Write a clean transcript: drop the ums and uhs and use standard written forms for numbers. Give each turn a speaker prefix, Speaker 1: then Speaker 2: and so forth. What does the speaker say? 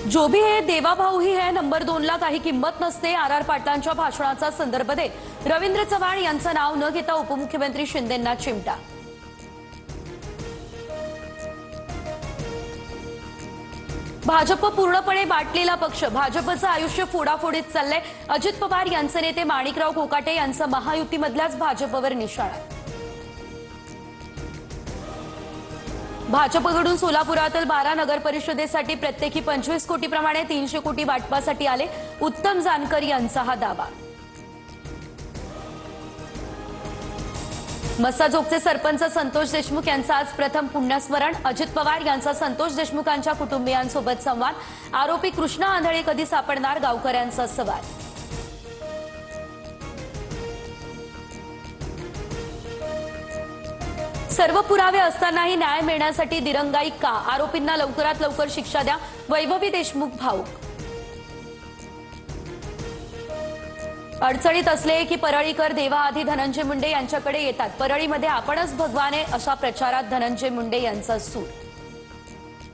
Speaker 1: जो भी है देवा भाऊ ही है नंबर 2ला काही किंमत नसते। आर पाटलांच्या भाषणाचा संदर्भ देत रवींद्र चव्हाण यांचं नाव न घेता उपमुख्यमंत्री शिंदेंना चिमटा। भाजप पूर्णपणे बाटलेला पक्ष, भाजपचं आयुष्य फोडाफोडीत चाललंय। अजित पवार यांचे नेते माणिकराव कोकाटे यांचं महायुतीमधल्याच भाजपवर निशाणा। भाजपकडून सोलापुरातील 12 नगर परिषदेसाठी प्रत्येकी 25 कोटीप्रमाणे 300 कोटी वाटपासाठी आले। उत्तम जानकर यांचा हा दावा। मस्साजोगचे सरपंच संतोष देशमुख यांचं आज प्रथम पुण्यस्मरण। अजित पवार यांचा संतोष देशमुखांच्या कुटुंबियांसोबत संवाद। आरोपी कृष्णा आंधळे कधी सापडणार, गावकऱ्यांचा सवाल। सर्व पुरावे असतानाही न्याय मिळण्यासाठी दिरंगाई का? आरोपींना लवकरात लवकर शिक्षा द्या, वैभवी देशमुख भाऊक। अडचणीत असले की परळीकर देवाआधी धनंजय मुंडे यांच्याकडे येतात। परळीमध्ये आपणच भगवान आहे अशा प्रचारात धनंजय मुंडे यांचा सूर।